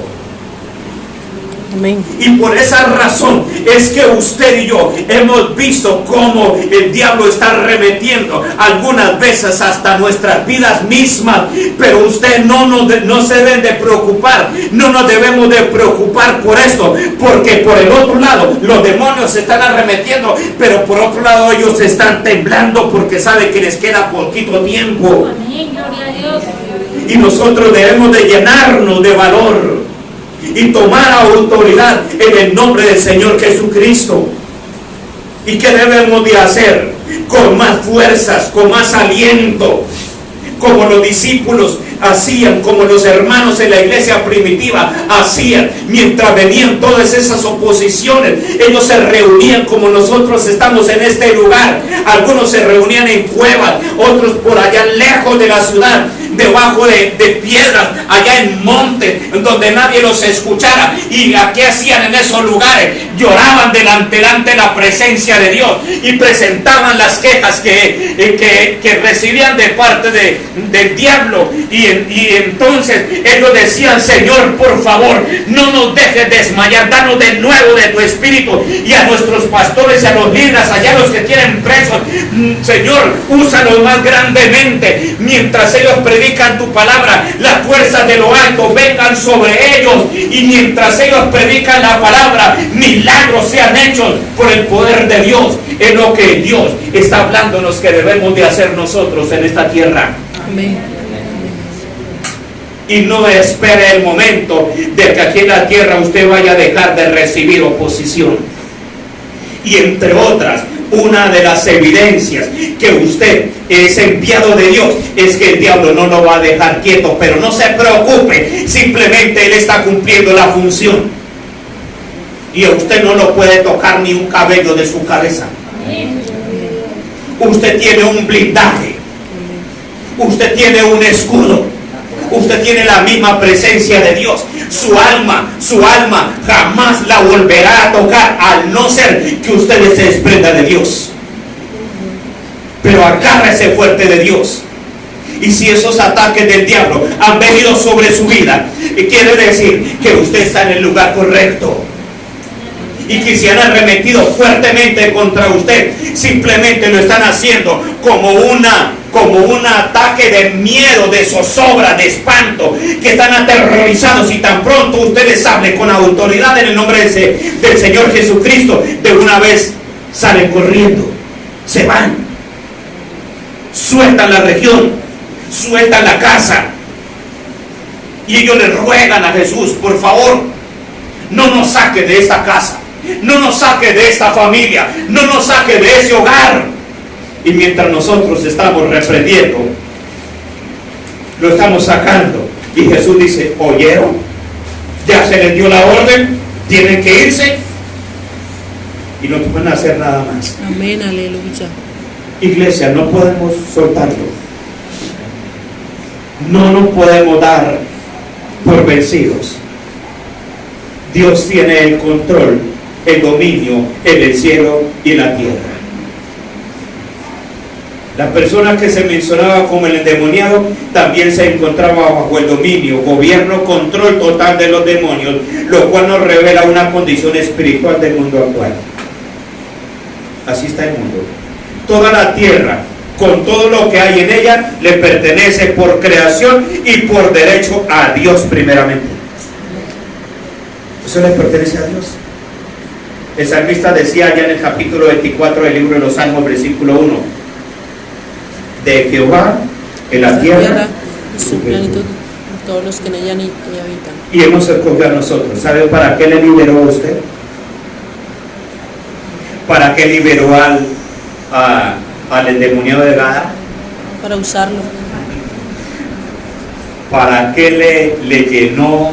Amén. Y por esa razón es que usted y yo hemos visto cómo el diablo está arremetiendo algunas veces hasta nuestras vidas mismas. Pero usted no se deben de preocupar, no nos debemos de preocupar por esto, porque por el otro lado los demonios se están arremetiendo, pero por otro lado ellos están temblando porque saben que les queda poquito tiempo. Amén, gloria a Dios. Y nosotros debemos de llenarnos de valor y tomar autoridad en el nombre del Señor Jesucristo. ¿Y qué debemos de hacer? Con más fuerzas, con más aliento, como los discípulos hacían, como los hermanos en la iglesia primitiva hacían. Mientras venían todas esas oposiciones, ellos se reunían como nosotros estamos en este lugar. Algunos se reunían en cuevas, otros por allá lejos de la ciudad, debajo de piedras, allá en montes, donde nadie los escuchara. ¿Y a qué hacían en esos lugares? Lloraban delante de la presencia de Dios y presentaban las quejas que recibían de parte del diablo. Y entonces ellos decían: Señor, por favor, no nos dejes desmayar, danos de nuevo de tu espíritu. Y a nuestros pastores y a los líderes, allá los que tienen presos, Señor, úsalos más grandemente. Mientras ellos predican tu palabra, las fuerzas de lo alto vengan sobre ellos. Y mientras ellos predican la palabra, milagros sean hechos por el poder de Dios. Es lo que Dios está hablándonos que debemos de hacer nosotros en esta tierra. Amén. Y no espere el momento de que aquí en la tierra usted vaya a dejar de recibir oposición. Y entre otras, una de las evidencias que usted es enviado de Dios es que el diablo no lo va a dejar quieto. Pero no se preocupe, simplemente él está cumpliendo la función. Y a usted no lo puede tocar ni un cabello de su cabeza. Usted tiene un blindaje, usted tiene un escudo, usted tiene la misma presencia de Dios. Su alma jamás la volverá a tocar, al no ser que usted se desprenda de Dios. Pero agárrese fuerte de Dios. Y si esos ataques del diablo han venido sobre su vida, quiere decir que usted está en el lugar correcto. Y que se han arremetido fuertemente contra usted, simplemente lo están haciendo como un ataque de miedo, de zozobra, de espanto, que están aterrorizados. Y tan pronto ustedes hablen con autoridad en el nombre del Señor Jesucristo, de una vez salen corriendo, se van, sueltan la región, sueltan la casa, y ellos le ruegan a Jesús: por favor, no nos saque de esta casa, no nos saque de esta familia, no nos saque de ese hogar. Y mientras nosotros estamos reprendiendo, lo estamos sacando. Y Jesús dice: ¿oyeron? Ya se les dio la orden, tienen que irse. Y no pueden hacer nada más. Amén, aleluya. Iglesia, no podemos soltarlo. No nos podemos dar por vencidos. Dios tiene el control, el dominio en el cielo y en la tierra. La persona que se mencionaba como el endemoniado también se encontraba bajo el dominio, gobierno, control total de los demonios, lo cual nos revela una condición espiritual del mundo actual. Así está el mundo. Toda la tierra, con todo lo que hay en ella, le pertenece por creación y por derecho a Dios primeramente. Eso le pertenece a Dios. El salmista decía allá en el capítulo 24 del libro de los Salmos, versículo 1: de Jehová en la tierra su plenitud, todos los que en ella habitan. Y Él nos escogió a nosotros. ¿Sabe para qué le liberó a usted? ¿Para qué liberó al endemoniado de Gadara? Para usarlo. ¿Para qué le llenó,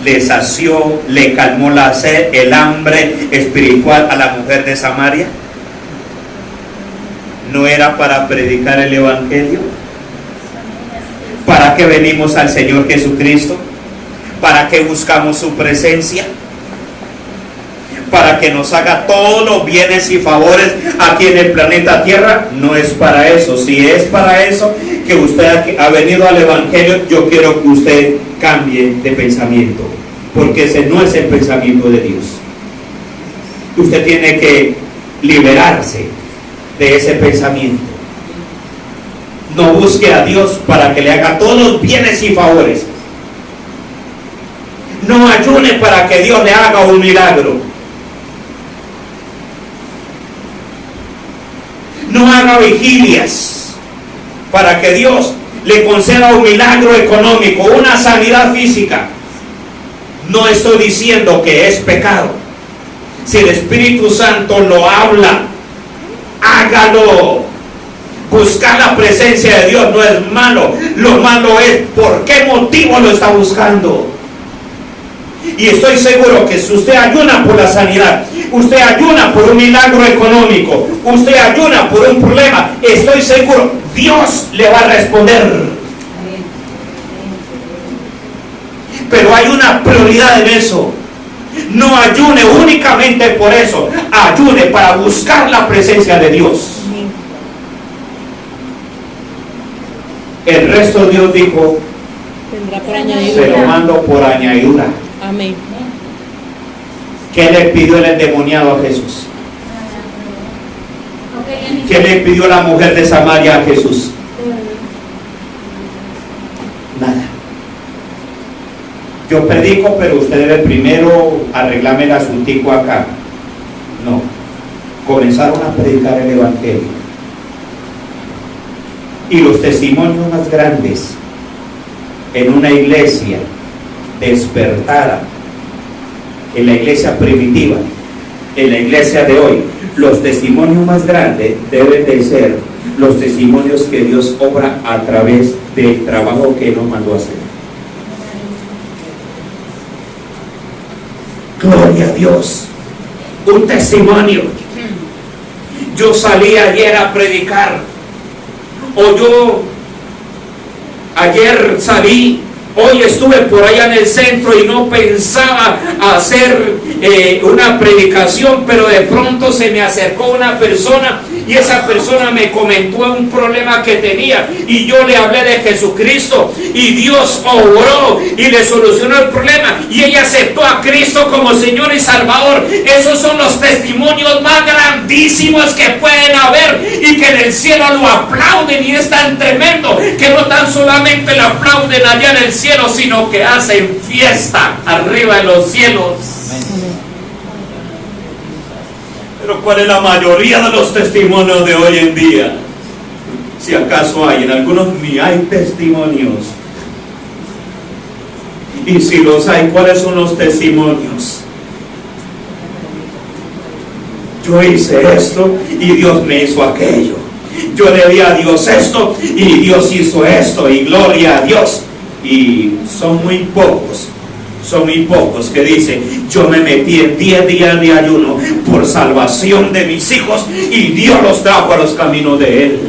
le sació, le calmó la sed, el hambre espiritual a la mujer de Samaria? ¿No era para predicar el evangelio? ¿Para qué venimos al Señor Jesucristo? ¿Para qué buscamos su presencia? ¿Para que nos haga todos los bienes y favores aquí en el planeta Tierra? No es para eso. Si es para eso que usted ha venido al evangelio, yo quiero que usted cambie de pensamiento, porque ese no es el pensamiento de Dios. Usted tiene que liberarse de ese pensamiento. No busque a Dios para que le haga todos los bienes y favores. No ayune para que Dios le haga un milagro. No haga vigilias para que Dios le conceda un milagro económico, una sanidad física. No estoy diciendo que es pecado. Si el Espíritu Santo lo habla, hágalo. Buscar la presencia de Dios no es malo. Lo malo es por qué motivo lo está buscando. Y estoy seguro que si usted ayuna por la sanidad, usted ayuna por un milagro económico, usted ayuna por un problema, estoy seguro Dios le va a responder. Pero hay una prioridad en eso. No ayune únicamente por eso, ayune para buscar la presencia de Dios. El resto Dios dijo, Vendrá por se añadidura. lo mando por añadidura. Amén. ¿Qué le pidió el endemoniado a Jesús? ¿Qué le pidió la mujer de Samaria a Jesús? Nada. Yo predico, pero usted debe primero arreglarme el asuntico acá. No. Comenzaron a predicar el evangelio. Y los testimonios más grandes en una iglesia despertada, en la iglesia primitiva, en la iglesia de hoy, los testimonios más grandes deben de ser los testimonios que Dios obra a través del trabajo que nos mandó a hacer. Gloria a Dios. Un testimonio. Yo salí ayer a predicar, o yo ayer salí, hoy estuve por allá en el centro y no pensaba hacer una predicación, pero de pronto se me acercó una persona y esa persona me comentó un problema que tenía y yo le hablé de Jesucristo y Dios obró y le solucionó el problema y ella aceptó a Cristo como Señor y Salvador. Esos son los testimonios más grandísimos que pueden haber y que en el cielo lo aplauden, y es tan tremendo que no tan solamente lo aplauden allá en el cielo, sino que hacen fiesta arriba en los cielos. Pero ¿cuál es la mayoría de los testimonios de hoy en día? Si acaso hay, en algunos ni hay testimonios. Y si los hay, ¿cuáles son los testimonios? Yo hice esto y Dios me hizo aquello. Yo le di a Dios esto y Dios hizo esto, y gloria a Dios. Y son muy pocos que dicen, yo me metí en 10 días de ayuno por salvación de mis hijos y Dios los trajo a los caminos de Él.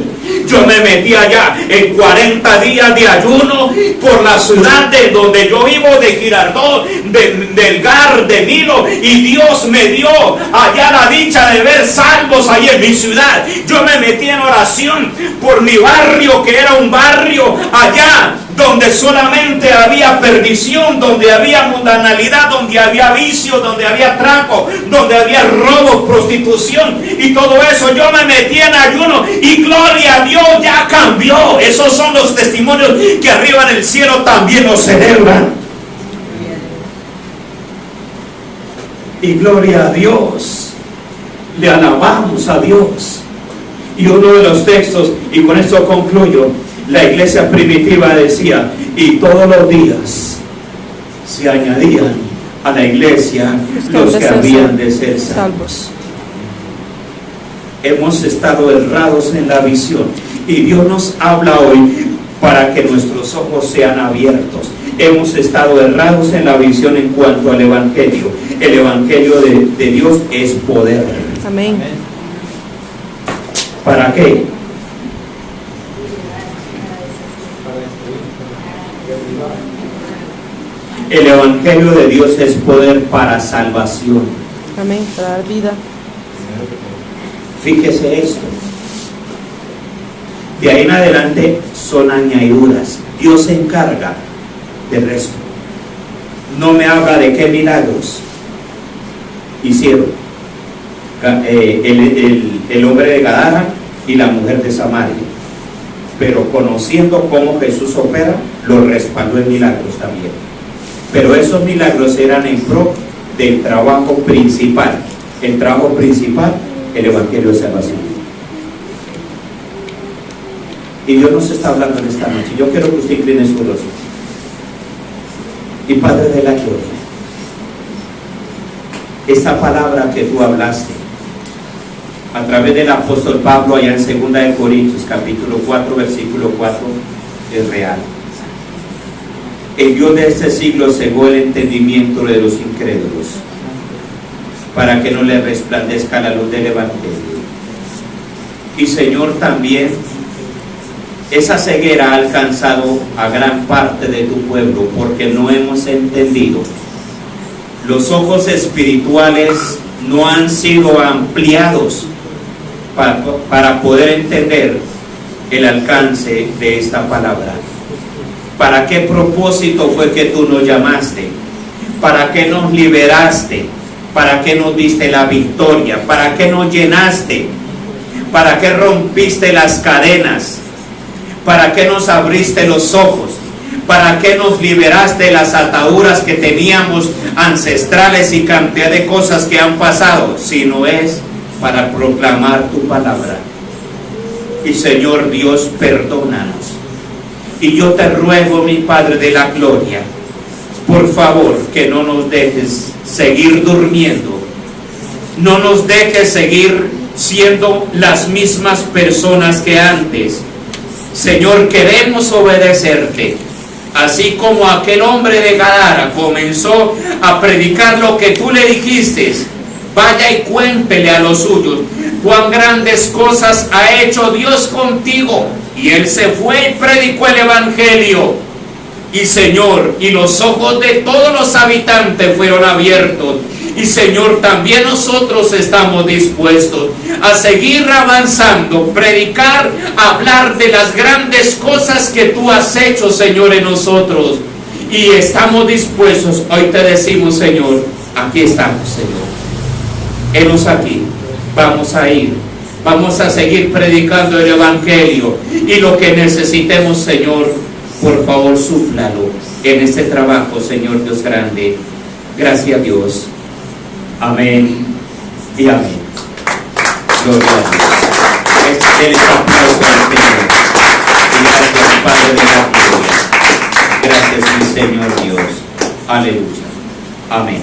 Yo me metí allá en 40 días de ayuno por la ciudad de donde yo vivo, de Girardot, del Gar, de Nilo, y Dios me dio allá la dicha de ver salvos ahí en mi ciudad. Yo me metí en oración por mi barrio, que era un barrio allá donde solamente había perdición, donde había mundanalidad, donde había vicio, donde había traco, donde había robo, prostitución y todo eso. Yo me metí en ayuno y gloria a Dios, ya cambió. Esos son los testimonios que arriba en el cielo también los celebran. Y gloria a Dios, le alabamos a Dios. Y uno de los textos, y con esto concluyo, La iglesia primitiva decía, y todos los días se añadían a la iglesia los que habían de ser salvos. Hemos estado errados en la visión y Dios nos habla hoy para que nuestros ojos sean abiertos. Hemos estado errados en la visión en cuanto al Evangelio. El Evangelio de Dios es poder. Amén. ¿Para qué? El Evangelio de Dios es poder para salvación. Amén. Para dar vida. Fíjese esto. De ahí en adelante son añadiduras. Dios se encarga del resto. No me habla de qué milagros hicieron el hombre de Gadara y la mujer de Samaria, pero conociendo cómo Jesús opera, lo respaldó en milagros también. Pero esos milagros eran en pro del trabajo principal. El trabajo principal, el Evangelio de Salvación. Y Dios nos está hablando en esta noche. Yo quiero que usted incline su rostro. Y Padre de la gloria, esta palabra que tú hablaste a través del apóstol Pablo allá en 2 de Corintios capítulo 4 versículo 4 es real. El Dios de este siglo cegó el entendimiento de los incrédulos para que no les resplandezca la luz del Evangelio. Y Señor, también esa ceguera ha alcanzado a gran parte de tu pueblo porque no hemos entendido. Los ojos espirituales no han sido ampliados para poder entender el alcance de esta palabra. ¿Para qué propósito fue que tú nos llamaste? ¿Para qué nos liberaste? ¿Para qué nos diste la victoria? ¿Para qué nos llenaste? ¿Para qué rompiste las cadenas? ¿Para qué nos abriste los ojos? ¿Para qué nos liberaste de las ataduras que teníamos ancestrales y cantidad de cosas que han pasado? Si no es para proclamar tu palabra. Y Señor Dios, perdónanos. Y yo te ruego, mi Padre de la gloria, por favor, que no nos dejes seguir durmiendo. No nos dejes seguir siendo las mismas personas que antes. Señor, queremos obedecerte. Así como aquel hombre de Gadara comenzó a predicar lo que tú le dijiste, vaya y cuéntele a los suyos cuán grandes cosas ha hecho Dios contigo. Y él se fue y predicó el Evangelio. Y Señor, y los ojos de todos los habitantes fueron abiertos. Y Señor, también nosotros estamos dispuestos a seguir avanzando, predicar, hablar de las grandes cosas que tú has hecho, Señor, en nosotros. Y estamos dispuestos, hoy te decimos, Señor, aquí estamos, Señor. Henos aquí, vamos a ir, vamos a seguir predicando el Evangelio. Y lo que necesitemos, Señor, por favor, súflalo en este trabajo, Señor Dios grande. Gracias a Dios. Amén y amén. Gloria a Dios. Él está aplauso al Señor. Y gracias, Padre de la gloria. Gracias, mi Señor Dios. Aleluya. Amén.